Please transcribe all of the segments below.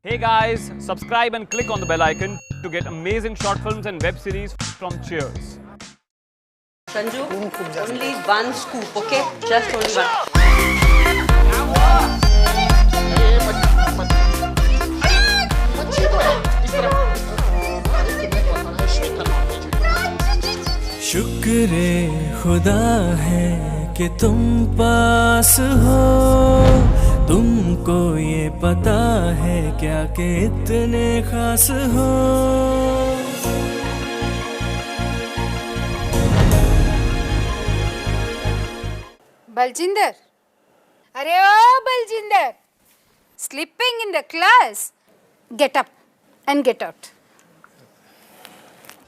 Hey guys, subscribe and click on the bell icon to get amazing short films and web series from Cheers. Sanju, only one scoop, okay? Just only one. शुक्र खुदा है कि तुम पास हो, तुमको ये पता है क्या कि इतने खास हो। बलजिंदर, अरे ओ Baljinder, sleeping in the class, get up and get out.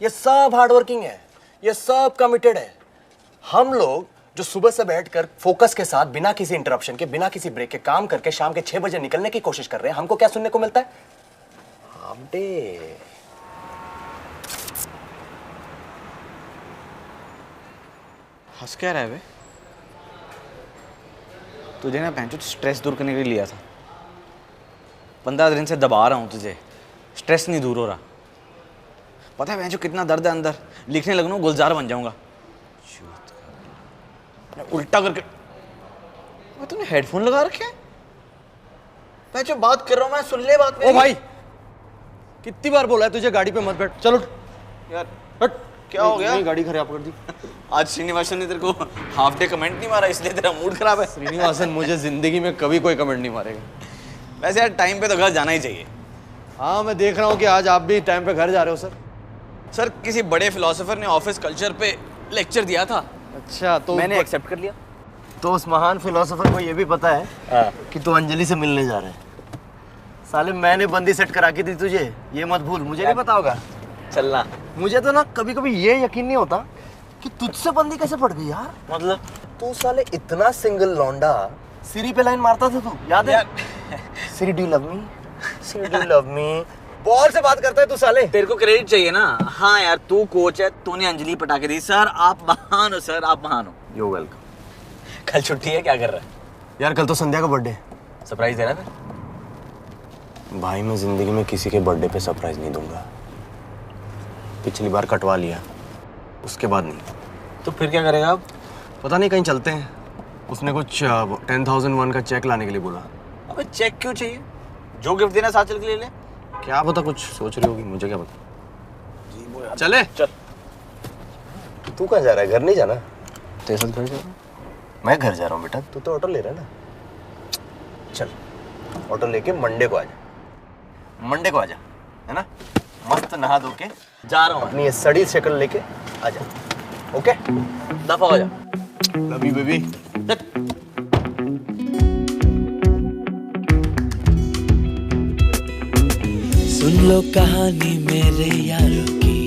ये सब हार्ड वर्किंग है, ये सब कमिटेड है। हम लोग जो सुबह से बैठकर फोकस के साथ बिना किसी इंटरप्शन के, बिना किसी ब्रेक के काम करके शाम के 6 बजे निकलने की कोशिश कर रहे हैं, हमको क्या सुनने को मिलता है? Half day. हंस क्या रहा है बे? तुझे ना भैंचो स्ट्रेस दूर करने के लिए लिया था। 15 दिन से दबा रहा हूँ तुझे, स्ट्रेस नहीं दूर हो रहा। पता है भैंचो कितना दर्द है अंदर, लिखने लगूँ गुलजार बन जाऊंगा। उल्टा करके तूने हेडफोन लगा रखे हैं? भैंचो बात कर रहा हूँ मैं, सुन ले बात मेरी। ओ भाई, कितनी बार बोला है तुझे गाड़ी पे मत बैठ। चलो यार हट। क्या हो गया? गाड़ी खराब कर दी। आज श्रीनिवासन ने तेरे को हाफ डे कमेंट नहीं मारा, इसलिए तेरा मूड खराब है। श्रीनिवासन मुझे जिंदगी में कभी कोई कमेंट नहीं मारेगा। वैसे यार टाइम पे तो घर जाना ही चाहिए। हाँ, मैं देख रहा हूँ कि आज आप भी टाइम पे घर जा रहे हो। सर किसी बड़े फिलोसोफर ने ऑफिस कल्चर पे लेक्चर दिया था। अच्छा, तो मैंने एक्सेप्ट कर लिया। तो उस महान फिलोसोफर को ये भी पता है कि तू अंजलि से मिलने जा रहा है। साले मैंने बंदी सेट करा के दी तुझे, ये मत भूल। मुझे नहीं पता होगा। चलना। मुझे तो ना कभी कभी ये यकीन नहीं होता कि तुझसे बंदी कैसे पड़ गई यार। मतलब तू साले इतना सिंगल लौंडा, सिरी पे लाइन मारता था तू, याद है? Siri do love me, Siri do love me, ball से बात करता है तू साले। तेरे को क्रेडिट चाहिए ना। हाँ यार, तू कोच है, तूने अंजलि पटा के दी। सर आप महान हो, सर आप महान हो। You welcome. कल छुट्टी है, क्या कर रहा है? यार कल तो संध्या का बर्थडे। सरप्राइज दे रहा है? भाई मैं जिंदगी में किसी के बर्थडे पे सरप्राइज नहीं दूंगा। पिछली बार कटवा लिया, उसके बाद नहीं। तो फिर क्या करेगा अब? पता नहीं, कहीं चलते हैं। उसने कुछ 10,001 का चेक लाने के लिए बोला। अबे चेक क्यों चाहिए? जो गिफ्ट देना साथ चल के ले ले। क्या पता कुछ सोच रही होगी, मुझे क्या पता। चले चल। तू कहाँ जा रहा है? घर नहीं जाना? तेरे साथ घर जा रहा हूँ। मैं घर जा रहा हूँ बेटा, तू तो ऑटो ले रहा है ना। चल ऑटो लेके मंडे को आ जा। मंडे को आ जा, है ना? मस्त नहा धो के जा रहा हूँ अपनी ये सड़ी शक्ल लेके आ जा। ओके, दफा हो जा। Love you baby. सुन लो कहानी मेरे यारों की,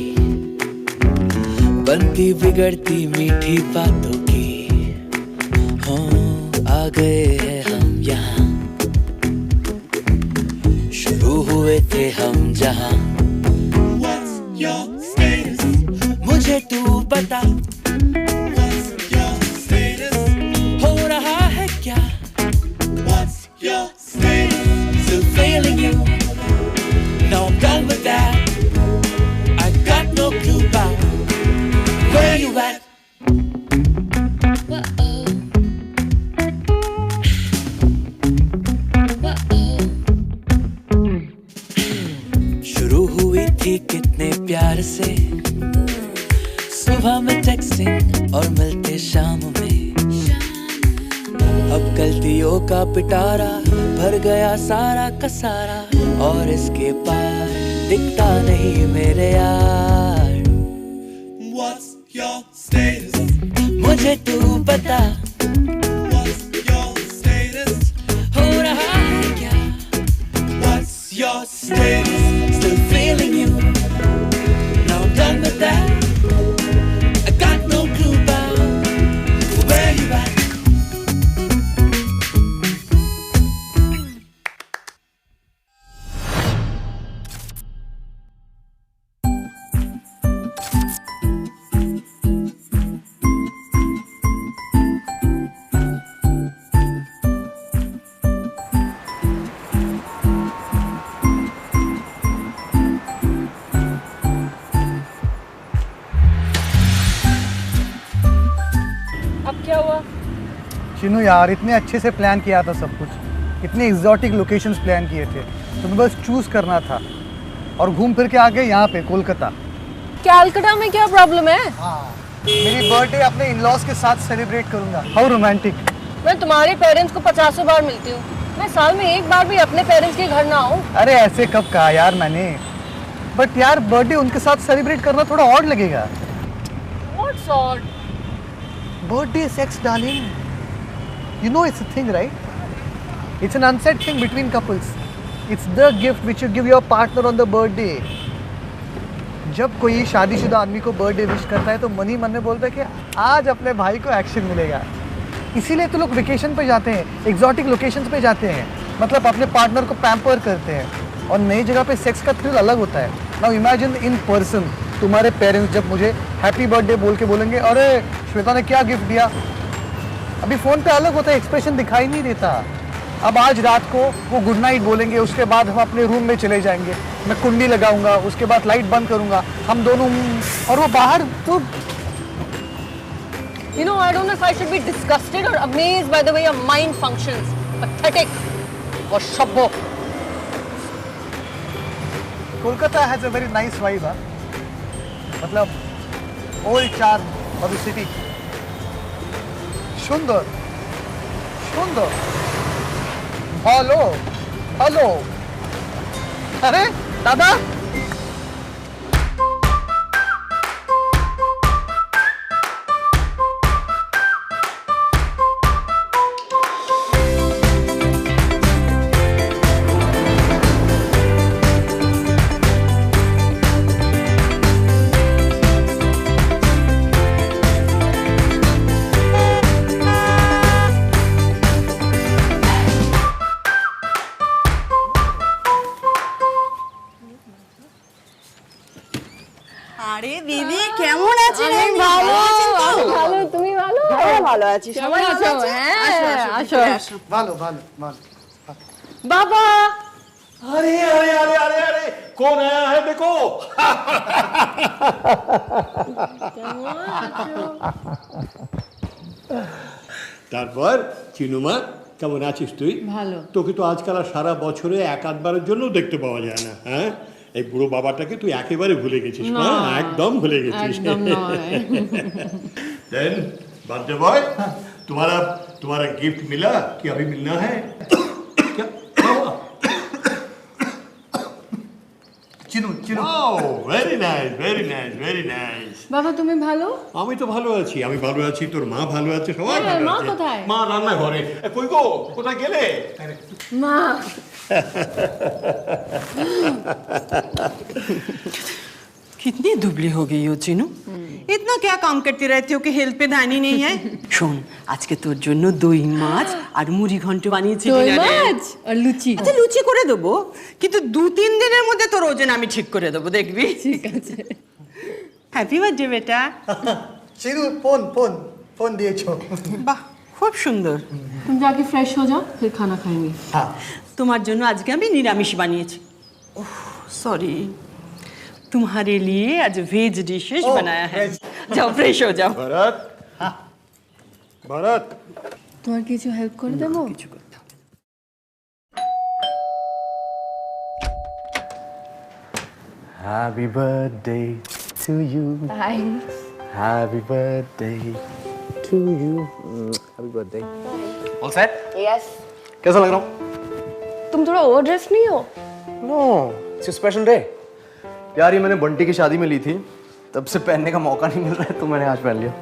बनती बिगड़ती मीठी बातों की। हाँ, आ गए हैं हम यहाँ, शुरू हुए थे हम जहाँ। मुझे तू बता, हो रहा है क्या? Still feeling you. No, I'm done with that. I got no clue about where you at. शुरू हुई थी कितने प्यार से, सुबह में टेक्स्टिंग और मिलते शाम में। अब गलतियों का पिटारा भर गया सारा का सारा, और इसके पार दिखता नहीं मेरे यार। What's your status? मुझे तू बता, What's your status? हो रहा है क्या? What's your status? Still feeling you. Now I'm done with that. I got no clue about where you at. Chinnu यार, इतने अच्छे से प्लान किया था सब कुछ, इतने एग्जॉटिक लोकेशंस प्लान किए थे, तुम्हें बस चूज करना था और घूम फिर के आ गए यहाँ पे कोलकाता। कैलकाटा में क्या प्रॉब्लम है? मेरी बर्थडे अपने इन-लॉज के साथ सेलिब्रेट करूंगा। How romantic. मैं तुम्हारे पेरेंट्स को 50 बार मिलती हूँ, मैं साल में एक बार भी अपने पेरेंट्स के घर ना आऊँ। अरे ऐसे कब कहा यार मैंने, बट यार बर्थडे उनके साथ सेलिब्रेट करना थोड़ा ऑड लगेगा। What's odd? Birthday sex, darling. You know it's a thing, right? It's an unsaid thing between couples. It's the gift which you give your partner on the birthday. जब कोई शादीशुदा आदमी को बर्थडे विश करता है तो मन ही मन में बोलता है कि आज अपने भाई को एक्शन मिलेगा। इसीलिए तो लोग वेकेशन पे जाते हैं, एग्जॉटिक लोकेशंस पे जाते हैं, मतलब अपने पार्टनर को पैम्पर करते हैं और नई जगह पे सेक्स का थ्रिल अलग होता है। नाउ इमेजिन इन पर्सन तुम्हारे पेरेंट्स जब मुझे हैप्पी बर्थडे बोल के बोलेंगे, अरे श्वेता ने क्या गिफ्ट दिया। अभी फ़ोन पे अलग होता है, एक्सप्रेशन दिखाई नहीं देता। अब आज रात को वो गुड नाइट बोलेंगे, उसके बाद हम अपने रूम में चले जाएंगे, मैं कुंडी लगाऊंगा, उसके बाद लाइट बंद करूंगा, हम दोनों, और वो बाहर तो You know, I don't know if I should be disgusted or amazed by the way your mind functions. Pathetic or shabbo. Kolkata has a very nice vibe, मतलब old charm of the city. सुंदर सुंदर। Hello hello, अरे दादा। আরে দিদি কেমন আছেন? ভালো, তুমি ভালো? হ্যাঁ ভালো আছি। কেমন আছো? হ্যাঁ, আসো। ভালো ভালো ভালো। বাবা, अरे अरे अरे अरे अरे कौन आया है देखो। তারপর চিনুমা কেমন আছিস তুই? ভালো। তোকে তো আজকাল আর সারা বছরে এক আধবারের জন্য দেখতে পাওয়া যায় না। হ্যাঁ, এই বুড়ো বাবাটাকে তুই একেবারে ভুলে গেছিস না? একদম ভুলে গেছিস। একদম নয়। देन बर्थडे बॉय, तुम्हारा गिफ्ट मिला कि अभी मिलना है? क्या हुआ? Chinu Chinu. Very nice very nice very nice. বাবা তুমি ভালো? আমি তো ভালো আছি, আমি ভালো আছি, তোর মা ভালো আছে, সবাই হ্যাঁ, ভালো মা আছে। কোথায়? মা রান্নাঘরে। কই গো, কোথায় গেলে? মা। कितनी दुबली हो गई हो चिनू, इतना क्या काम करती रहती हो कि हेल्थ पे ध्यान ही नहीं है। শোন, আজকে তোর জন্য দই মাছ আর মুড়ি ঘন্ট বানিয়েছি। দই মাছ আর লুচি। আচ্ছা লুচি করে দেবো, কিন্তু 2-3 দিনের মধ্যে তোর ওজন আমি ঠিক করে দেবো, দেখবি। ঠিক আছে। হ্যাপি বার্থডে বেটা। চিনু ফোন ফোন ফোন দিয়েছো। বাহ খুব সুন্দর। तुम जाके फ्रेश हो जाओ, फिर खाना खाएंगे। हाँ। তোমার জন্য আজকে আমি নিরামিষ বানিয়েছি। ओह सॉरी, तुम्हारे लिए आज वेज डिशेस बनाया है। जाओ फ्रेश हो जाओ। ভরত, ভরত, তোমার কিছু হেল্প করে দেবো? Happy birthday to you. Thanks. Happy birthday to you. Happy birthday. All set? Yes. कैसा लग रहा हूँ? तुम थोड़ा ओवर ड्रेस नहीं हो? No, it's a special day. यार ये मैंने बंटी की शादी में ली थी, तब से पहनने का मौका नहीं मिल रहा है, तो मैंने आज पहन लिया।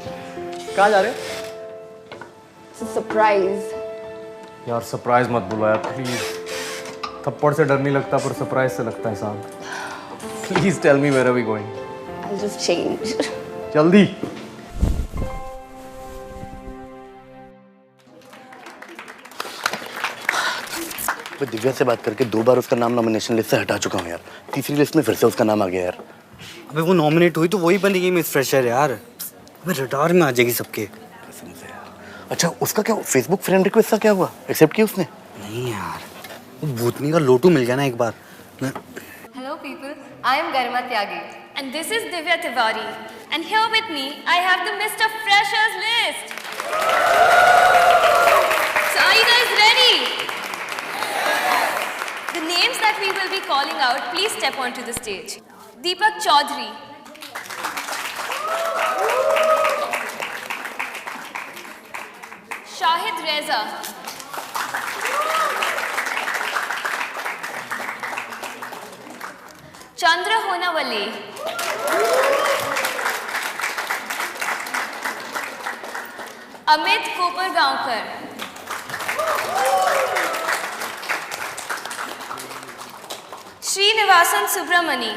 कहाँ जा रहे हो? सरप्राइज। यार सरप्राइज मत बोलो यार प्लीज। थप्पड़ से डर नहीं लगता पर सरप्राइज से लगता है साहब। Please tell me where are we going? I'll just change. जल्दी। मैं दिव्या से बात करके 2 बार उसका नाम नॉमिनेशन लिस्ट से हटा चुका हूँ यार। तीसरी लिस्ट में फिर से उसका नाम आ गया यार। अबे वो नॉमिनेट हुई तो वही बनेगी मिस फ्रेशर यार। अबे रडार में आ जाएगी सबके। अच्छा उसका क्या फेसबुक फ्रेंड रिक्वेस्ट का क्या हुआ? एक्सेप्ट किया उसने? नहीं यार, वो भूतनी का लोटू मिल गया ना एक बार। Hello people, I am Garima Tyagi and this is Divya Tiwari and here with me I have the Mr. Freshers list. Are you guys ready? The names that we will be calling out, please step onto the stage. Deepak Chaudhary. Shahid Reza. Chandra Honawale. Amit Kopargaonkar. Srinivasan Subramani.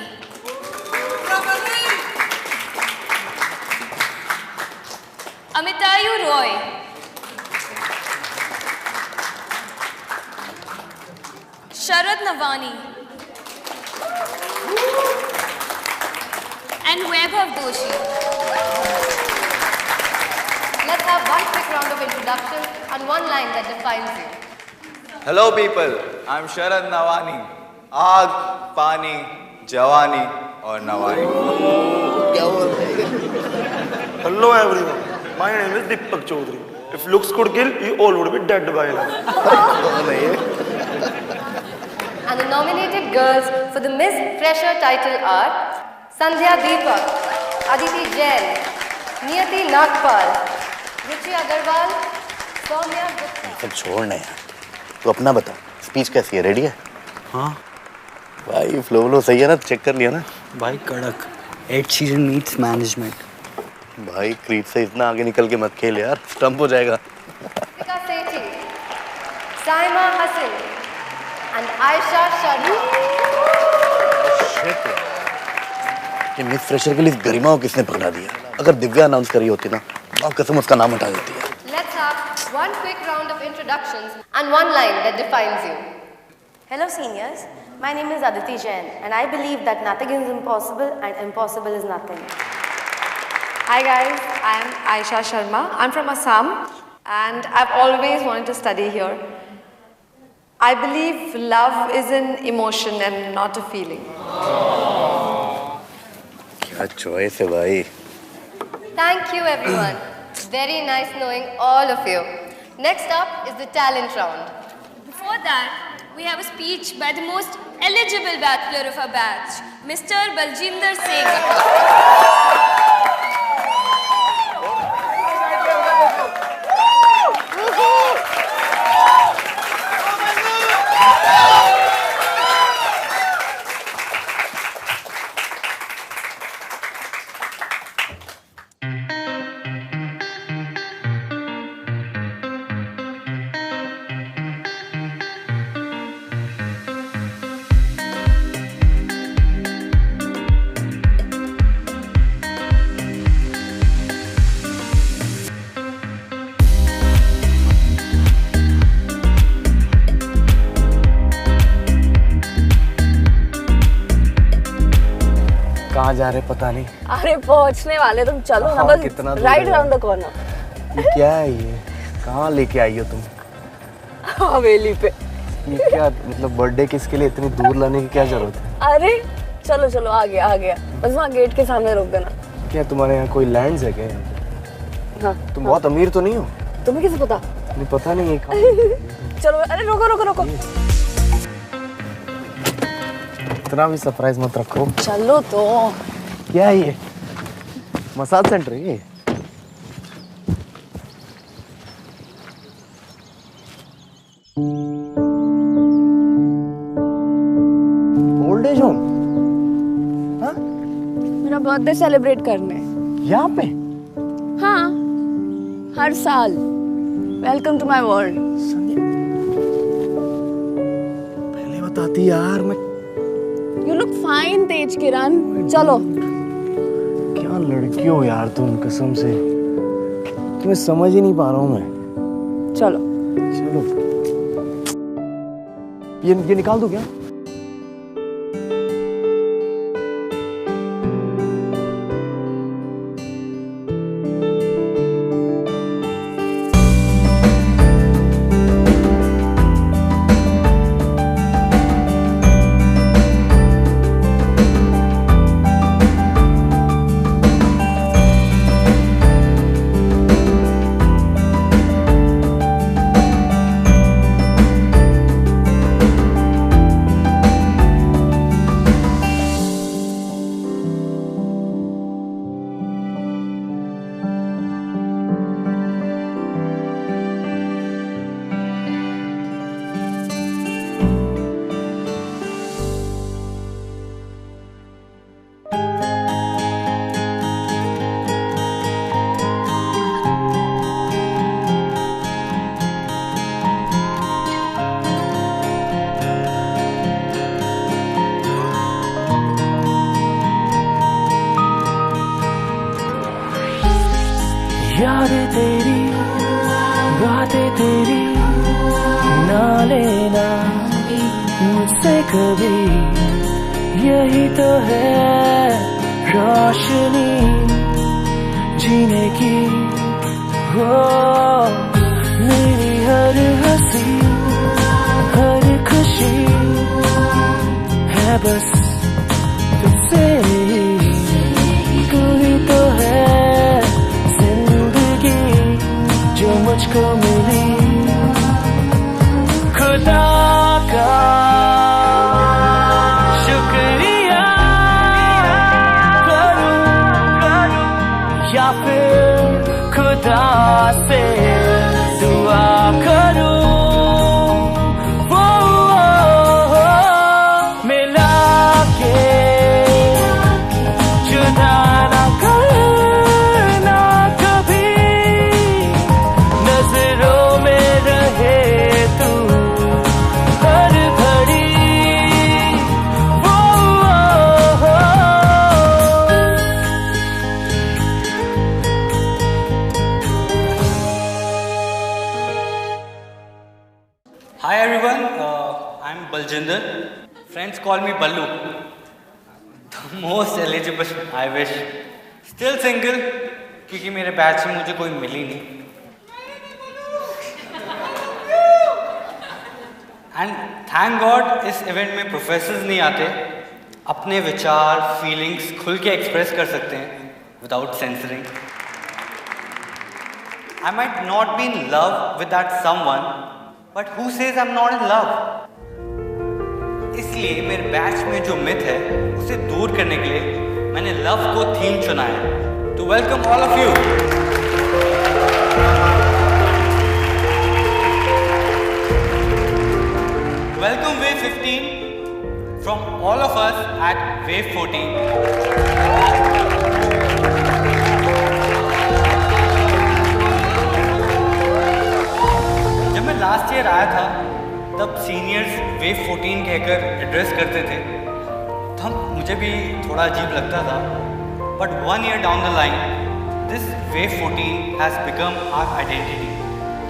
Amitayu Roy. Sharad Navani. And Vaibhav Doshi. Let's have one quick round of introduction and one line that defines you. Hello people, I'm Sharad Navani. आग, पानी, जवानी और Nawani. Hello everyone, my name is Deepak Chaudhary. If looks could kill, you all would be dead by now. And the nominated girls for the Miss Fresher title are Sandhya Deepak, Aditi Jain, Niyati Nagpal, Ruchi Agarwal, Soumya Gupta. सब छोड़ना यार, तू अपना बता, speech कैसी है, ready है? हाँ भाई फ्लो सही है ना, चेक कर लिया ना? भाई कड़क. 8 season meets management. भाई क्रीट से इतना आगे निकल के मत खेल यार, स्टंप हो जाएगा. Ritika Sethi, Saima Hassan, and Aisha Sharma. Shit. ये मिस फ्रेशर के लिए गरिमा को किसने पकड़ा दिया? अगर दिव्या अनाउंस करी होती ना, माँ कसम उसका नाम हटा देती है. Let's have one quick round of introductions and one line that defines you. Hello seniors, my name is Aditi Jain and I believe that nothing is impossible and impossible is nothing. Hi guys, I am Aisha Sharma. I'm from Assam and I've always wanted to study here. I believe love is an emotion and not a feeling. क्या choice है भाई. Thank you everyone. Very nice knowing all of you. Next up is the talent round. Before that, we have a speech by the most eligible bachelor of our batch, Mr. Baljinder Singh. कहाँ जा रहे पता नहीं. अरे पहुंचने वाले, तुम चलो ना, बस राइट अराउंड द कॉर्नर. ये क्या है ये? कहाँ लेके आई हो तुम? हवेली पे. ये क्या मतलब बर्थडे किसके लिए इतनी दूर लाने की क्या जरूरत है? अरे चलो चलो आ गया बस वहाँ गेट के सामने रोक देना. क्या तुम्हारे यहाँ कोई लैंड्स है क्या? हाँ. तुम बहुत अमीर तो नहीं हो? तुम्हें कैसे पता? नहीं पता नहीं है. चलो अरे रोको. इतना भी सरप्राइज मत रखो. चलो तो. क्या है ये? मसाज सेंटर है ये? Old age home? हाँ? मेरा बर्थडे सेलिब्रेट करने. यहाँ पे? हाँ, हर साल. Welcome to my world. पहले बताती यार. मैं You look fine, तेज किरण. चलो. क्या लड़की हो यार तुम, कसम से. तुम्हें समझ ही नहीं पा रहा हूँ मैं. चलो. ये निकाल दो क्या? यादें तेरी, बातें तेरी, ना लेना मुझसे कभी, यही तो है रोशनी जीने की। हो मेरी हर हंसी, हर खुशी है बस तुझसे ही, तू ही तो है जिंदगी जो मुझको मिली। खुदा का शुक्रिया करूं या फिर खुदा से दुआ करूं। मिला के जुदा ना करना कभी, नजरों में रहे तू हर घड़ी। Hi everyone, I'm Baljinder. Friends call me Ballu. The most eligible, I wish. Still single, क्योंकि मेरे बैच में मुझे कोई मिली नहीं. And thank God इस इवेंट में प्रोफेसर्स नहीं आते. अपने विचार, फीलिंग्स खुल के एक्सप्रेस कर सकते हैं without censoring. I might not be in love with that someone. But who says I'm not in love? इसलिए मेरे बैच में जो मिथ है उसे दूर करने के लिए मैंने लव को थीम चुना है. To welcome all of you. Welcome Wave 15 from all of us at Wave 14. Last year आया था तब सीनियर्स वेव 14 कहकर एड्रेस करते थे, तब मुझे भी थोड़ा अजीब लगता था. But 1 year down the line this wave 14 has become our identity.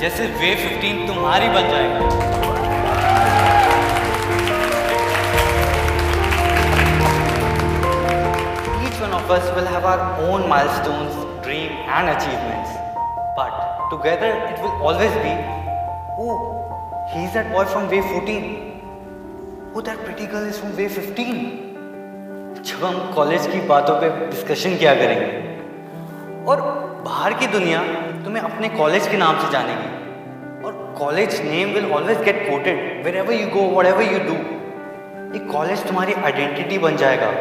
जैसे वेव 15 तुम्हारी बन जाएगा. Each one of us will have our own milestones, dream and achievements. But together it will always be, oh, he's that boy from Wave 14. Oh, that pretty girl is from Wave 15. जब हम college की बातों पे discussion किया करेंगे और बाहर की दुनिया तुम्हें अपने कॉलेज के नाम से जानेगी और college name will always get coated wherever you go, whatever you do. ये कॉलेज तुम्हारी आइडेंटिटी बन जाएगा.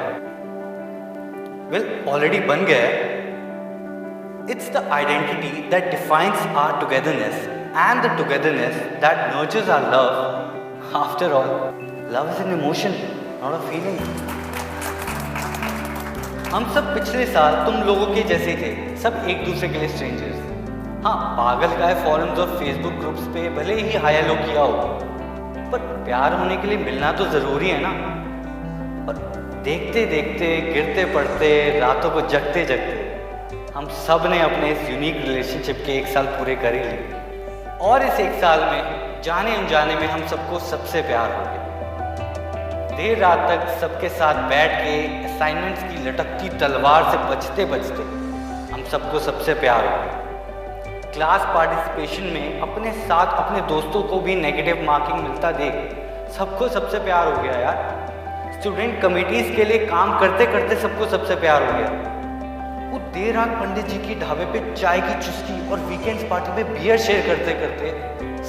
वेल ऑलरेडी बन गया है. It's the identity that defines our togetherness and the togetherness that nurtures our love. After all, love is an emotion, not a feeling. हम सब पिछले साल तुम लोगों के जैसे थे, सब एक दूसरे के लिए स्ट्रेंजर्स. हाँ, पागल गाय फॉरम्स और फेसबुक ग्रुप्स पे भले ही हाय हेलो किया हो, पर प्यार होने के लिए मिलना तो जरूरी है ना. पर देखते देखते, गिरते पड़ते, रातों को जगते जगते हम सब ने अपने इस यूनिक रिलेशनशिप के 1 साल पूरे कर ही लिए. और इस 1 साल में जाने अनजाने में हम सबको सबसे प्यार हो गया. देर रात तक सबके साथ बैठ के असाइनमेंट्स की लटकती तलवार से बचते बचते हम सबको सबसे प्यार हो गया. क्लास पार्टिसिपेशन में अपने साथ अपने दोस्तों को भी नेगेटिव मार्किंग मिलता देख सबको सबसे प्यार हो गया यार. स्टूडेंट कमिटीज़ के लिए काम करते करते सबको सबसे प्यार हो गया. वो देर रात पंडित जी की ढाबे पे चाय की चुस्की और वीकेंड्स पार्टी में बियर शेयर करते करते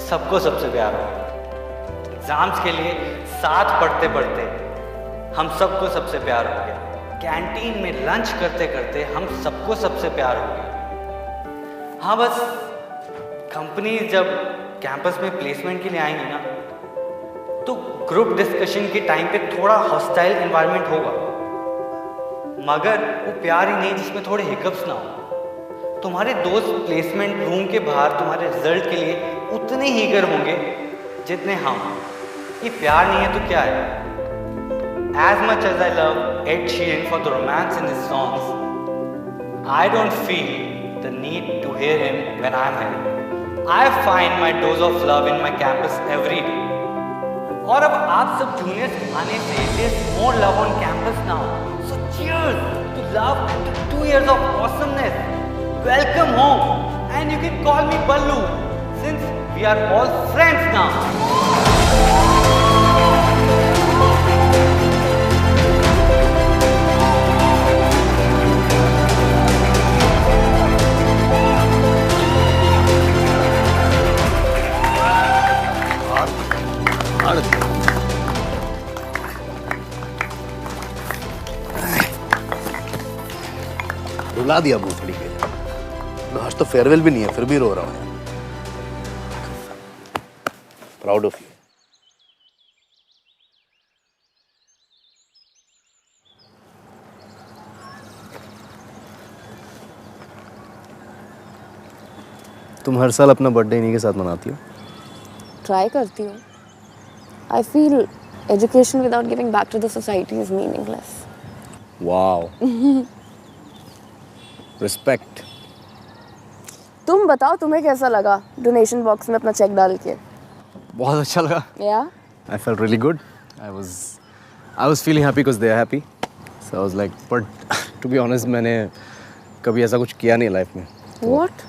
सबको सबसे प्यार हो गया. एग्जाम्स के लिए साथ पढ़ते पढ़ते हम सबको सबसे प्यार हो गया. कैंटीन में लंच करते करते हम सबको सबसे प्यार हो गया. हाँ, बस कंपनी जब कैंपस में प्लेसमेंट के लिए आएंगी ना तो ग्रुप डिस्कशन के टाइम पे थोड़ा हॉस्टाइल एनवायरनमेंट होगा, मगर वो प्यार ही नहीं जिसमें थोड़े हिकअप्स ना हो. तुम्हारे दोस्त प्लेसमेंट रूम के बाहर तुम्हारे रिजल्ट के लिए उतने ही ईगर होंगे जितने हम. ये प्यार नहीं है तो क्या है? As much as I love Ed Sheeran for the romance in his songs, I don't feel the need to hear him when I'm here. I find my dose of love in my campus every day. और अब आप सब juniors आने से there's more love on campus now. So cheers to love and to 2 years of awesomeness. Welcome home, and you can call me Ballu since we are all friends now. रुला दिया भूखड़ी के। आज तो फेयरवेल भी नहीं है, फिर भी रो रहा हूँ। Proud of you. तुम हर साल अपना बर्थडे इन्हीं के साथ मनाती हो? ट्राई करती हूँ। I feel education without giving back to the society is meaningless. Wow. Respect. तुम बताओ तुम्हें कैसा लगा डोनेशन बॉक्स में अपना चेक डाल के? बहुत अच्छा लगा। Yeah? I felt really good. I was feeling happy because they are happy. So I was like, but to be honest, मैंने कभी ऐसा कुछ किया नहीं लाइफ में। What?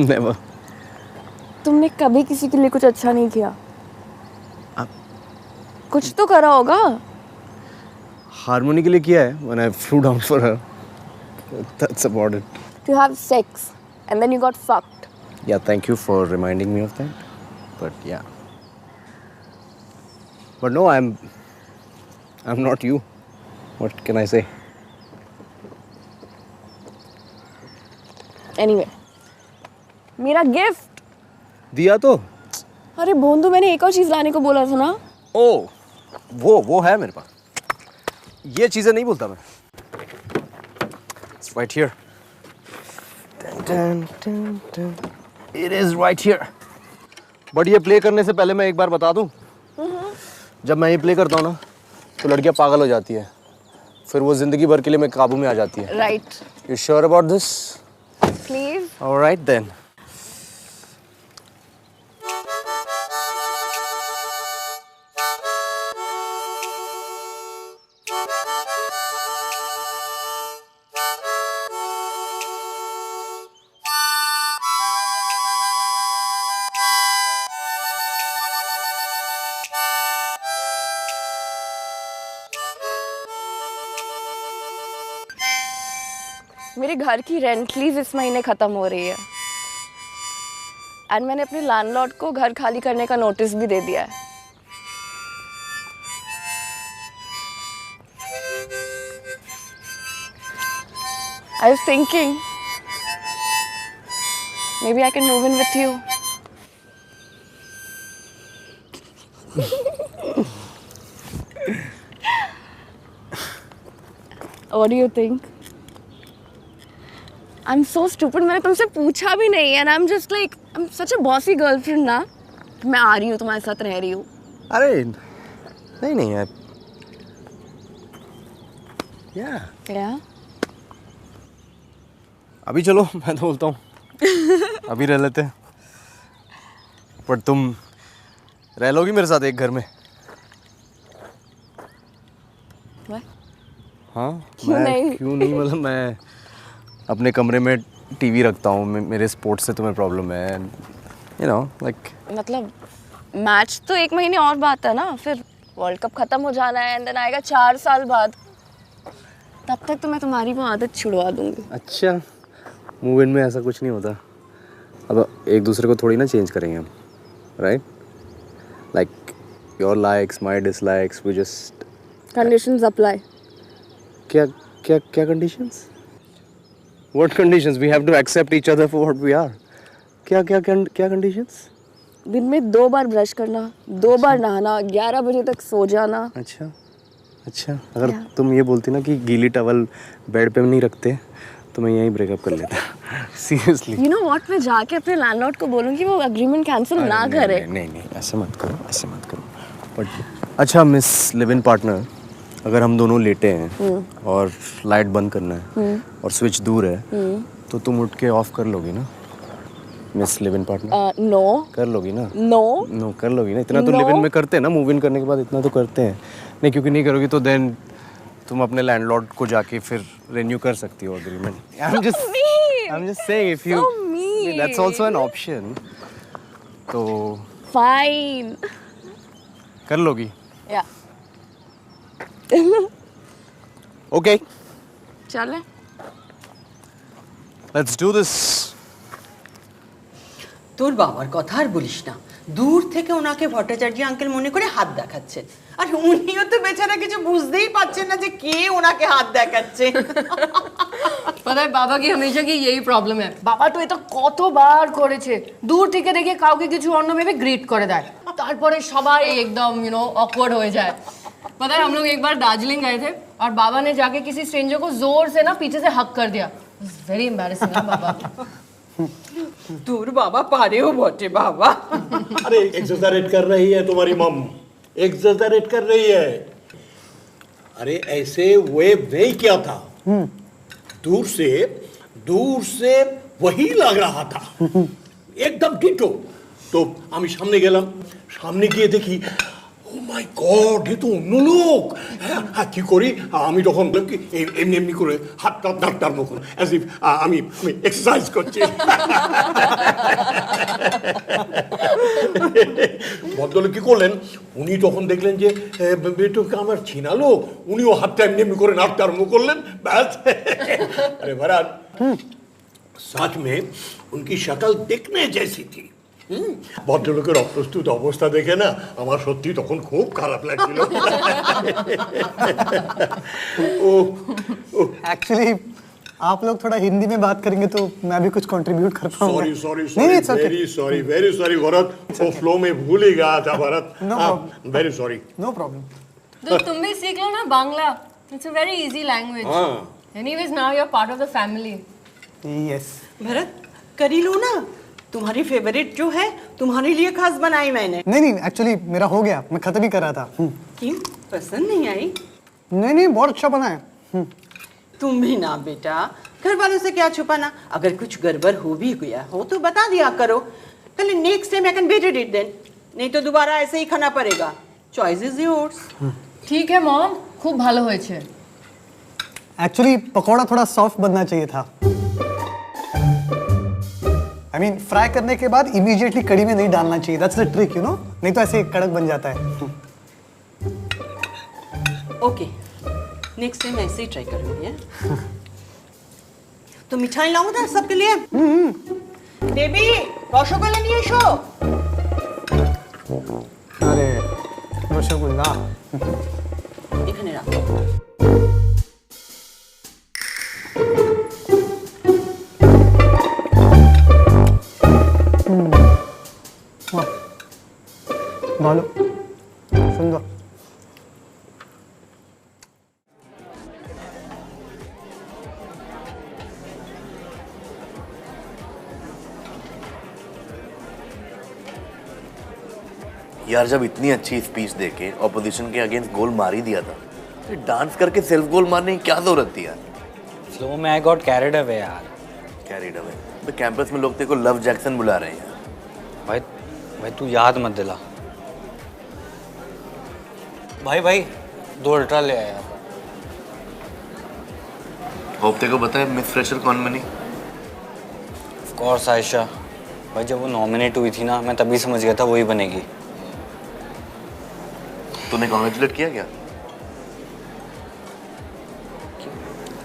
Never. तुमने कभी किसी के लिए कुछ अच्छा नहीं किया? कुछ तो करा होगा। हार्मोनी के लिए किया है when I flew down for her. That's about it. To have sex and then you got fucked. Yeah, thank you for reminding me of that. But yeah. But no, I'm not you. What can I say? Anyway, मेरा gift दिया तो? अरे बोंदू, मैंने एक और चीज लाने को बोला था ना। ओ, वो है मेरे पास। ये चीजें नहीं बोलता मैं। It's right here. Dun, dun, dun. It is right here. But ये प्ले करने से पहले मैं एक बार बता दूं, जब मैं ये प्ले करता हूँ ना, तो लड़कियां पागल हो जाती है, फिर वो जिंदगी भर के लिए मेरे काबू में आ जाती है। Right. You sure about this? Please. All right then. मेरे घर की रेंट लीज इस महीने खत्म हो रही है एंड मैंने अपने लैंडलॉर्ड को घर खाली करने का नोटिस भी दे दिया है। I was thinking maybe I can move in with you. What do you think? I'm so stupid. मैंने तुमसे पूछा भी नहीं and I'm just like I'm such a bossy girlfriend ना। मैं आ रही हूँ, तुम्हारे साथ रह रही हूँ। अरे नहीं है। Yeah. अभी चलो, मैं तो बोलता हूँ अभी रह लेते हैं। पर तुम रह लोगी मेरे साथ एक घर में? हाँ, क्यों नहीं? मतलब मैं अपने कमरे में टीवी रखता हूँ, मेरे स्पोर्ट्स से तुम्हें प्रॉब्लम है, you know, like मतलब मैच तो एक महीने और बात है ना, फिर वर्ल्ड कप खत्म हो जाना है एंड देन आएगा 4 साल बाद, तब तक तो मैं तुम्हारी वो आदत छुड़वा दूंगी। अच्छा, मूव इन में ऐसा कुछ नहीं होता। अब एक दूसरे को थोड़ी ना चेंज करेंगे हम, right? Like your likes, my dislikes, we just conditions apply. क्या conditions? What conditions? We have to accept each other for what we are. क्या conditions? दिन में 2 बार ब्रश करना, 2 बार नहाना, 11 बजे तक सो जाना। अच्छा, अगर तुम ये बोलती ना कि गीली टवल बेड पे नहीं रखते, तो मैं यहीं ब्रेकअप कर लेता। Seriously. You know what? मैं जाके अपने लैंडलॉर्ड को बोलूँगी वो एग्रीमेंट कैंसिल ना करे। नहीं, ऐसे मत करो। बट अच्छा मिस लिव इन पार्टनर, अगर हम दोनों लेटे हैं और लाइट बंद करना है और स्विच दूर है, तो तुम उठ के ऑफ कर लोगी ना? Miss live in partner? No. कर लोगी ना? नो। नो कर लोगी ना? इतना तो लिव इन में करते हैं ना, मूव इन करने के बाद इतना तो करते हैं। नहीं, क्योंकि नहीं करोगी तो देन तुम अपने लैंडलॉर्ड को जाके फिर रिन्यू कर सकती हो agreement. I am just saying if you that's also an option. तो फाइन। कर लोगी? या। ओके, चले। Let's do this. তোর বাবার কথা আর বলিস না, দূর থেকে ওনাকে ভট্টাচার্য আঙ্কেল মনে করে হাত দেখাচ্ছেন, আর উনিও তো বেচারা কিছু বুঝতেই পারছেন না যে কে ওনাকে হাত দেখাচ্ছে। पता है बाबा की हमेशा की यही प्रॉब्लम है। बाबा तो এটা কতবার করেছে, দূর থেকে দেখে কাউকে কিছু অন্য ভেবে গ্রিট করে দেয়, তারপরে সবাই एकदम ऑकवर्ड हो जाए। पता है हम लोग एक बार दार्जिलिंग गए थे और बाबा ने जाके किसी स्ट्रेंजर को जोर से ना पीछे से हक कर दिया। वेरी एम्बैरेसिंग ना बाबा। তোর বাবা পারেও বটে বাবা। अरे एक्सरसाइज कर रही है तुम्हारी मम, एक्सरसाइज कर रही है। अरे ऐसे वेव नहीं किया था, दूर से वही लग रहा था, एकदम डिटो। तो আমি সামনে গেলাম, সামনে গিয়ে দেখি ও মাই গড, এ তো অন্য লোক। হ্যাঁ, কি করি আমি তখন এমনি এমনি করে হাতটা ডাক্তার মুখ অ্যাজ ইফ আমি এক্সারসাইজ করছি। ভদ্রলোক কি করলেন, উনি তখন দেখলেন যে বেটুকে আমার চেনা লোক, উনিও হাতটা এমনি এমনি করে নাড়তে আরম্ভ করলেন। ব্যাস। अरे महाराज, सच में उनकी शक्ल दिखने जैसी थी। ভদ্রলোকের অপ্রস্তুত অবস্থা দেখে না আমার সত্যি তখন খুব খারাপ লাগছিল। एक्चुअली आप लोग थोड़ा हिंदी में बात करेंगे तो मैं भी कुछ कंट्रीब्यूट कर पाऊंगा। सॉरी वेरी सॉरी भरत, वो फ्लो में भूल ही गया था Bharat. Very sorry. No problem. तो तुम भी सीख लो ना Bangla, it's a very easy language. Anyways now you are part of the family. Yes Bharat करी लो ना, तुम्हारी फेवरेट जो है तुम्हारे लिए खास बनाई मैंने। नहीं एक्चुअली मेरा हो गया, मैं खत्म ही कर रहा था। क्यों, पसंद नहीं आई? नहीं बहुत अच्छा बना है। तुम भी ना बेटा, घर वालों से क्या छुपाना, अगर कुछ गड़बड़ हो भी गया हो तो बता दिया करो, कल next time I can better it then, नहीं तो दोबारा ऐसे ही खाना पड़ेगा। Choice is yours. ठीक है मॉम, खूब ভালো হয়েছে। एक्चुअली पकौड़ा थोड़ा सॉफ्ट बनना चाहिए था। I mean, फ्राई करने के बाद इमीडिएटली कड़ी में नहीं डालना चाहिए, that's the trick you know, नहीं तो ऐसे कड़क बन जाता है। ओके, नेक्स्ट टाइम ऐसे ही ट्राई करूंगी। तो मिठाई लाऊं ना सबके लिए? बेबी रसगोल्ला নিয়ে এসো। अरे रसगोल्ला এখানে রাখো। भालो सुंदर। यार जब इतनी अच्छी स्पीच देके ऑपोजिशन के अगेंस्ट गोल मार ही दिया था, तो डांस करके सेल्फ गोल मारने की क्या जरूरत थी यार? फ्लो में आई गॉट कैरिड अवे यार। Carried away? तो कैंपस में लोग तेरे को लव जैक्सन बुला रहे हैं यार। भाई तू याद मत दिला। भाई 2 अल्ट्रा ले आया। होप तेरे को पता है मिस फ्रेशर कौन बनी? Of course Ayesha. भाई जब वो नॉमिनेट हुई थी ना, मैं तभी समझ गया था वही बनेगी। तूने कॉन्ग्रेचुलेट किया क्या?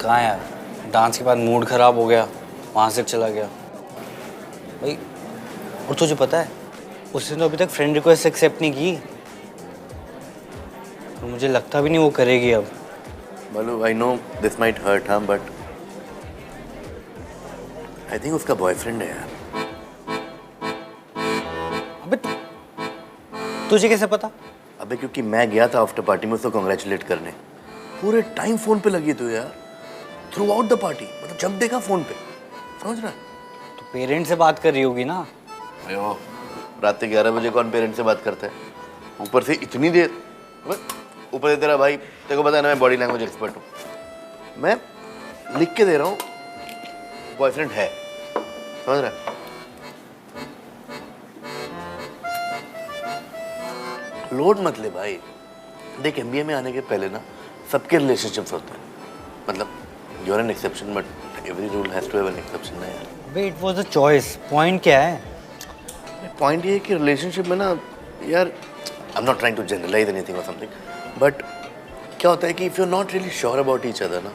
कहाँ यार, डांस के बाद मूड खराब हो गया, वहाँ से चला गया भाई। और तुझे पता है उसने तो अभी तक फ्रेंड रिक्वेस्ट एक्सेप्ट नहीं की, और मुझे लगता भी नहीं वो करेगी अब। Balu, I know this might hurt हाँ, बट आई थिंक उसका बॉयफ्रेंड है यार। अबे तुझे कैसे पता? अबे क्योंकि मैं गया था आफ्टर पार्टी में उसको कॉन्ग्रेचुलेट करने, पूरे टाइम फोन पे लगी तू यार, थ्रू आउट द पार्टी, मतलब जब देखा फोन पे, समझ रहा? तो पेरेंट्स से बात कर रही होगी ना। अयो, रात के 11 बजे कौन पेरेंट्स से बात करता है, ऊपर से इतनी देर, ऊपर से तेरा भाई, तेरे को पता है ना मैं बॉडी लैंग्वेज एक्सपर्ट हूँ, मैं लिख के दे रहा हूँ बॉयफ्रेंड है, समझ रहा है? लोड मत ले भाई। देख MBA में आने के पहले ना सबके रिलेशनशिप्स होते हैं, मतलब you are an exception but every rule has to have an exception ना यार। अबे it was a choice, point क्या है? पॉइंट ये है कि रिलेशनशिप में ना यार, I am not trying to generalise anything और समथिंग, बट क्या होता है कि if you are not really sure about each other ना,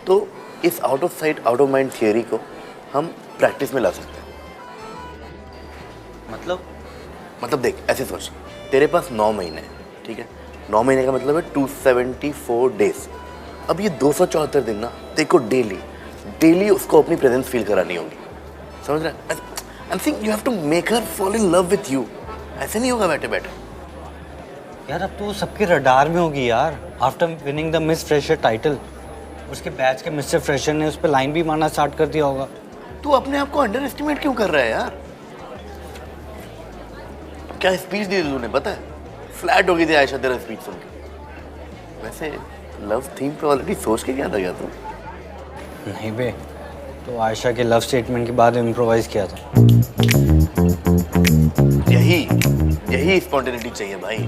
तो इस out of sight out of mind theory को हम प्रैक्टिस में ला सकते हैं। मतलब देख ऐसे सोच, तेरे पास 9 महीने हैं, ठीक है? 9 महीने का मतलब है 274 डेज। अब ये 274 दिन ना तेरे को डेली उसको अपनी प्रेजेंस फील करानी होगी, समझ रहा है? I think you have to make her fall in love with you. ऐसे नहीं होगा बैठे बैठे यार। अब तो सबके रडार में होगी यार, after winning the miss fresher title. उसके बैच के मिस्टर फ्रेशर ने उस पर लाइन भी मारना स्टार्ट कर दिया होगा। तू अपने आप को अंडर एस्टिमेट क्यों कर रहा है यार? क्या स्पीच दी तूने पता है? फ्लैट हो गई थी आयशा तेरा स्पीच सुन के। वैसे लव थीम पे ऑलरेडी सोच के क्या था क्या तू? नहीं बे, तो आयशा के लव स्टेटमेंट के बाद इम्प्रोवाइज किया था। यही स्पॉन्टेनिटी चाहिए भाई।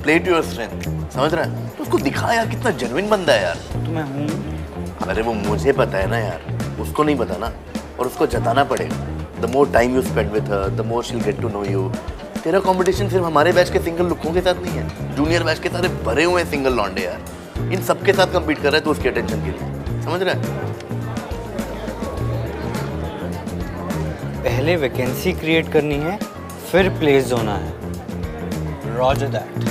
प्ले टू योर स्ट्रेंथ, समझ रहा है? तो उसको दिखा यार कितना जेन्युइन बंदा है यार। तो मैं हूँ। अरे वो मुझे पता है ना यार, उसको नहीं पता ना, और उसको जताना पड़ेगा। The more time you spend with her, the more she will get to know you. तेरा कंपटीशन सिर्फ हमारे बैच के सिंगल लुकों के साथ नहीं है, जूनियर बैच के सारे भरे हुए हैं सिंगल लौंडे यार। इन सबके साथ कम्पीट कर रहा है तू उसकी अटेंशन के लिए, समझ रहा है? पहले वैकेंसी क्रिएट करनी है, फिर प्लेस होना है। Roger that.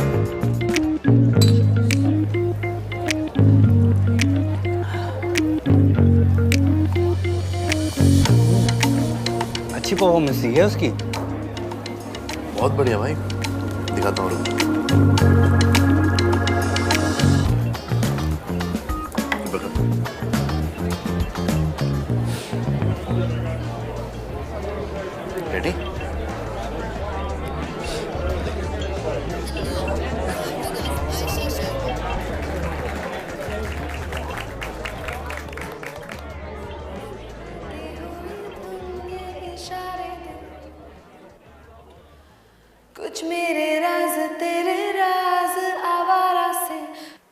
अच्छी परफॉर्मेंस थी है उसकी। बहुत बढ़िया भाई, दिखाता हूँ। रेडी? कुछ मेरे राज तेरे राज आवारा से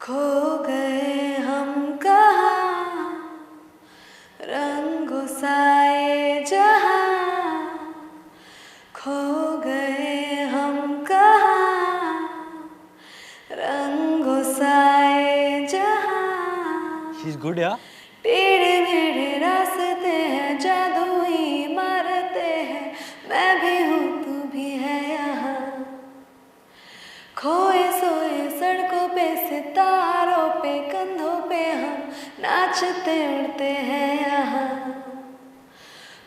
खो गए हम कहाँ, रंगों साए जहाँ खो गए हम कहाँ, रंगों साए जहाँ। शी इज गुड यार। टेढ़े मेढ़े रास्ते हैं, जादू ही मारते हैं, मैं भी हूँ तू भी है यहाँ। खोए सोए सड़कों पे सितारों पे कंधों पे हम नाचते उड़ते हैं यहाँ।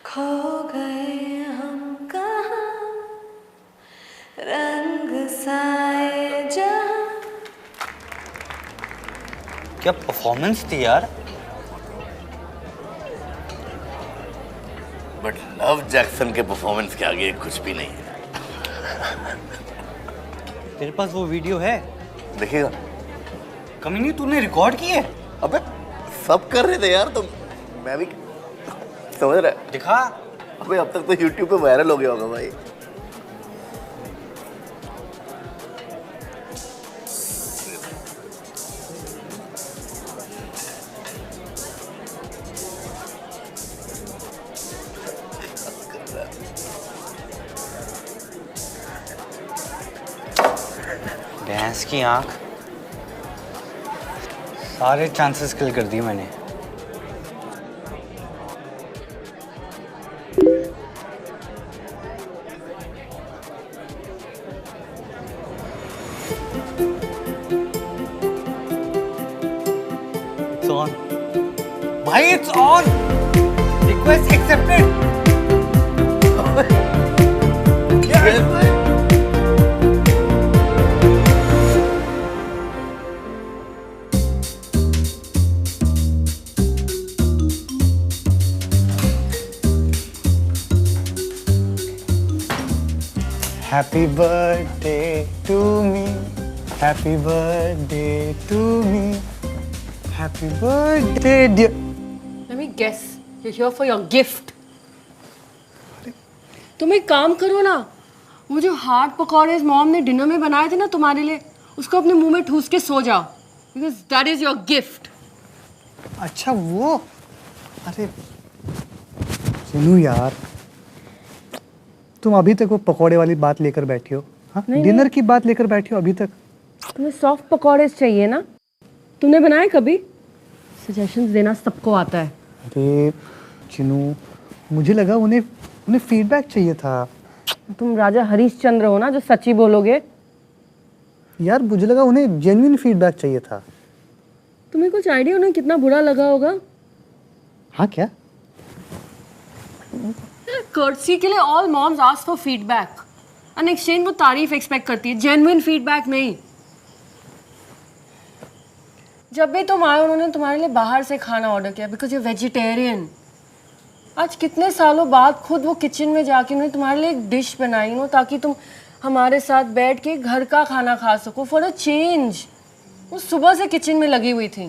खो गए हम कहाँ, रंग साए जहाँ। क्या परफॉर्मेंस थी यार। बट लव जैक्सन के परफॉर्मेंस के आगे कुछ भी नहीं है। तेरे पास वो वीडियो है? देखिएगा। कमी नहीं, तूने रिकॉर्ड की है? अबे सब कर रहे थे यार, तो मैं भी समझ रहा है। दिखा। अबे अब तक तो YouTube पे वायरल हो गया होगा भाई। भैंस की आंख, सारे चांसेस किल कर दिए मैंने। It's on. भाई it's on. Request accepted. Yes. Happy birthday to me. Happy birthday to me. Happy birthday, dear. Let me guess. You're here for your gift. तुम एक काम करो ना, वो जो हार्ड पकौड़े मॉम ने डिनर में बनाए थे ना तुम्हारे लिए, उसको अपने मुंह में ठूस के सो जाओ, because that is your gift. अच्छा वो, अरे सुनो यार, तुम अभी तक वो पकौड़े वाली बात लेकर बैठी हो, हाँ? डिनर की बात लेकर बैठी हो अभी तक। तुम्हें सॉफ्ट पकौड़े चाहिए ना, तुमने बनाए कभी? सजेशंस देना सबको आता है। अरे चिनू, मुझे लगा उन्हें फीडबैक चाहिए था। तुम राजा हरिश्चंद्र हो ना जो सच्ची बोलोगे। यार मुझे लगा उन्हें जेन्युइन फीडबैक चाहिए था। तुम्हें कुछ आइडिया उन्हें कितना बुरा लगा होगा? हाँ क्या? कर्टसी के लिए all moms ask for feedback and exchange वो तारीफ एक्सपेक्ट करती है, जेन्युइन फीडबैक नहीं। जब भी तुम आए उन्होंने तुम्हारे लिए बाहर से खाना ऑर्डर किया बिकॉज यू वेजिटेरियन। आज कितने सालों बाद खुद वो किचन में जाके उन्होंने तुम्हारे लिए एक डिश बनाई नो, ताकि तुम हमारे साथ बैठ के घर का खाना खा सको फॉर अ चेंज। वो सुबह से किचन में लगी हुई थी।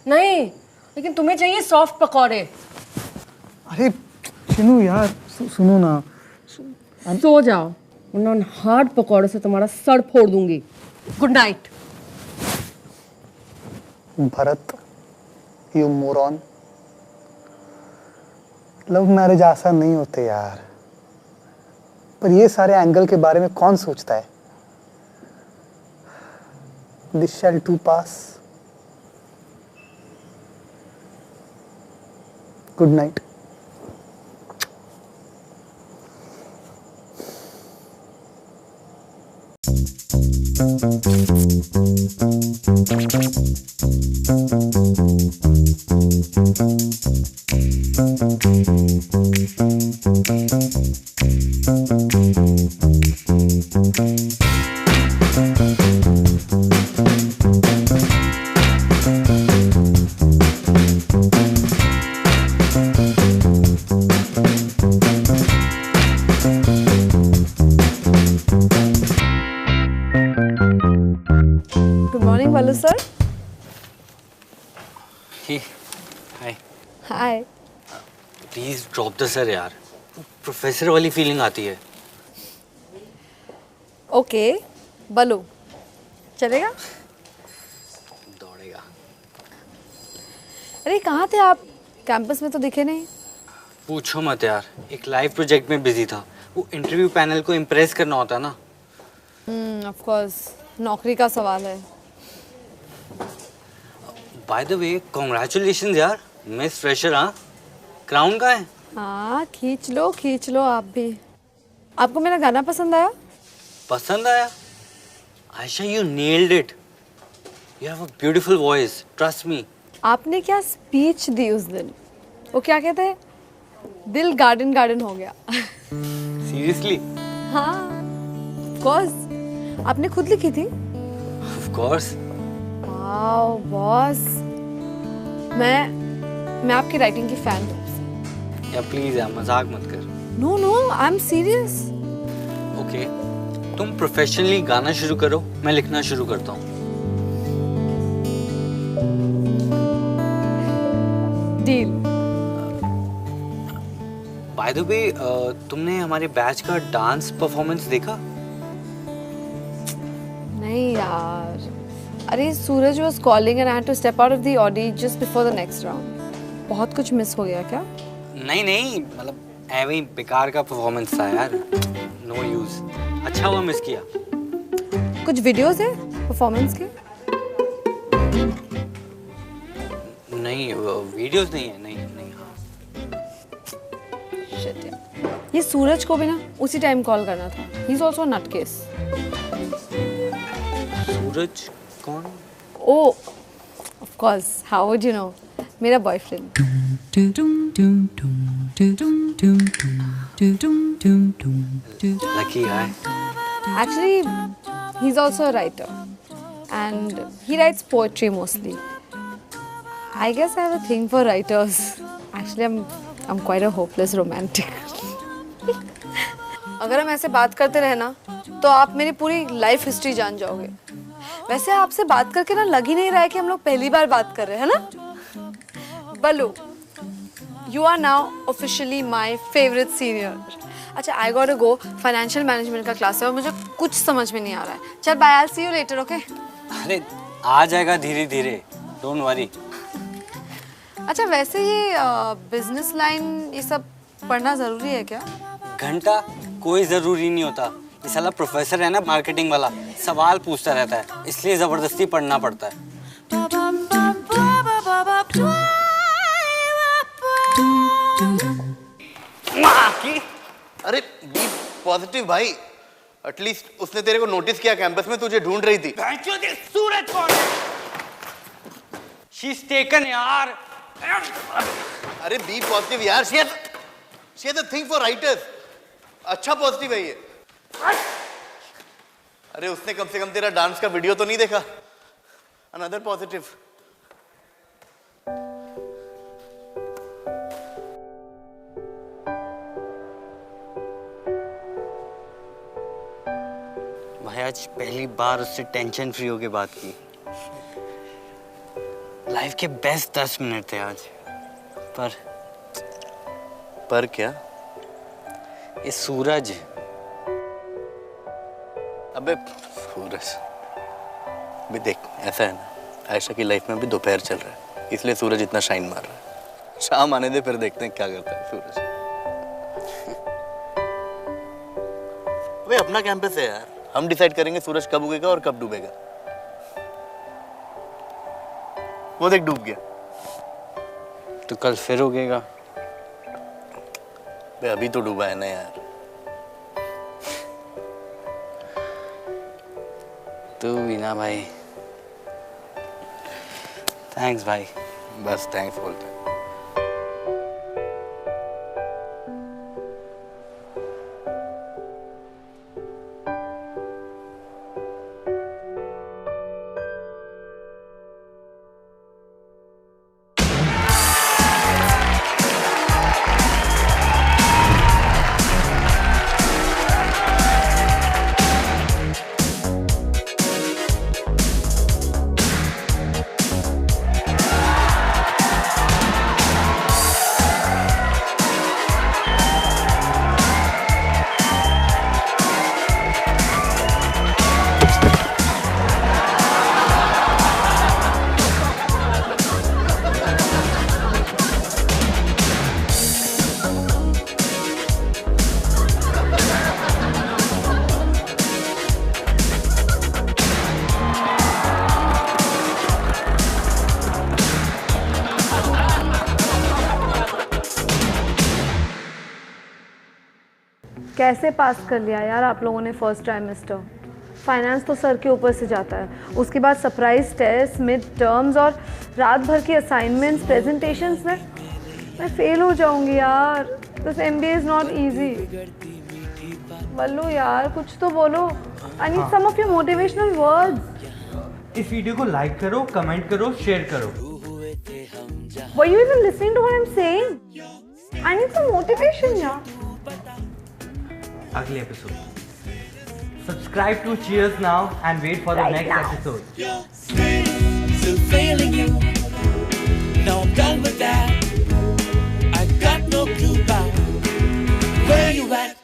नहीं, लेकिन तुम्हें चाहिए सॉफ्ट पकौड़े। अरे चिनू यार सुनो ना, सो जाओ वरना हार्ड पकौड़े से तुम्हारा सर फोड़ दूंगी। Good night. Bharat, you moron, love marriage आसान नहीं होते यार, पर ये सारे एंगल के बारे में कौन सोचता है? This shall too pass. Good night. Good morning, Balu sir. Hey, hi. Hi. Please drop the sir यार, प्रोफेसर वाली फीलिंग आती है। Okay, Balu. चलेगा? दौड़ेगा। अरे कहाँ थे आप? कैंपस में तो दिखे नहीं। पूछो मत यार, एक लाइव प्रोजेक्ट में बिजी था। वो इंटरव्यू पैनल को इम्प्रेस करना होता ना। ऑफ कोर्स, नौकरी का सवाल है। बाय द वे, कॉन्ग्रेचुलेशंस यार, मिस फ्रेशर। हाँ, क्राउन का है। हाँ, खींच लो आप भी। आपको मेरा गाना पसंद आया? पसंद आया? Ayesha, you nailed it. You have a beautiful voice. Trust me. आपने क्या स्पीच दी उस दिन? वो क्या कहते हैं? दिल गार्डन गार्डन हो गया। Seriously? हाँ, of course. आपने खुद लिखी थी? Of course. वाओ बॉस, मैं आपकी राइटिंग की फैन हूँ। या प्लीज यार, मजाक मत कर। No, I am serious. Okay, तुम प्रोफेशनली गाना शुरू करो, मैं लिखना शुरू करता हूँ। डील। बाय द वे, तुमने हमारे बैच का डांस परफॉर्मेंस देखा? नहीं यार, अरे सूरज was calling and I had to step out of the Audi just before the next round. बहुत कुछ मिस हो गया क्या? नहीं, मतलब ऐਵੇਂ ही बेकार का परफॉर्मेंस था यार। No use. अच्छा हुआ मिस किया। कुछ वीडियोस है परफॉर्मेंस के? नहीं, वीडियोस नहीं है। नहीं। Shit यार। ये सूरज को भी ना उसी टाइम कॉल करना था। He is also a nutcase. सूरज कौन? Oh, of course. How would you know? मेरा boyfriend. Lucky guy. Actually, he's also a writer, and he writes poetry mostly. I guess I have a thing for writers. Actually, I'm quite a hopeless romantic. अगर हम ऐसे बात करते रहे ना, तो आप मेरी पूरी लाइफ हिस्ट्री जान जाओगे। वैसे आपसे बात करके ना लग ही नहीं रहा है कि हम लोग पहली बार बात कर रहे हैं ना? बलू, you are now officially my favorite senior. अच्छा I got to go, financial management का क्लास है और मुझे कुछ समझ में नहीं आ रहा है. चल bye, I will see you later. Okay? अरे आ जाएगा धीरे धीरे, डोंट वरी. अच्छा वैसे ये बिजनेस लाइन ये सब पढ़ना जरूरी है क्या? घंटा कोई जरूरी नहीं होता. ये साला प्रोफेसर है ना मार्केटिंग वाला, सवाल पूछता रहता है, इसलिए जबरदस्ती पढ़ना पड़ता है. अरे बी पॉजिटिव भाई, एटलीस्ट उसने तेरे को नोटिस किया कैंपस में, तुझे ढूंढ रही थी. सूरज कौन है? She's taken यार. अरे बी पॉजिटिव यार, she has a thing for writers. अच्छा पॉजिटिव है ये. अरे उसने कम से कम तेरा डांस का वीडियो तो नहीं देखा. Another positive. भाई आज पहली बार उससे टेंशन फ्री होके बात की. लाइफ के बेस्ट 10 मिनट थे आज. पर क्या? ये सूरज. अबे सूरज भी देख, ऐसा है ना, आयशा की लाइफ में भी दोपहर चल रहा है, इसलिए सूरज इतना शाइन मार रहा है. शाम आने दे, फिर देखते हैं क्या करता है सूरज. वे अपना कैंपस है यार, हम डिसाइड करेंगे सूरज कब उगेगा और कब डूबेगा. वो देख डूब गया. तो कल फिर उगेगा. वे अभी तो डूबा है ना यार. तू भी ना भाई. थैंक्स भाई. बस थैंक्स बोलते हैं. कैसे पास कर लिया यार आप लोगों ने फर्स्ट ट्राइमेस्टर. फाइनेंस तो सर के ऊपर से जाता है, उसके बाद सरप्राइज टेस्ट, मिड टर्म्स और रात भर की असाइनमेंट्स, प्रेजेंटेशंस में मैं फेल हो जाऊंगी यार. This MBA is not easy. Ballu यार कुछ तो बोलो. I need some of your motivational words. इस वीडियो को लाइक करो, कमेंट करो, शेयर करो. Were you even listening to what I'm saying? I need some motivation यार. अगले episode. Subscribe to Cheers now and wait for the next episode. Still failing you. Now I'm done with that. I got no clue about where you at.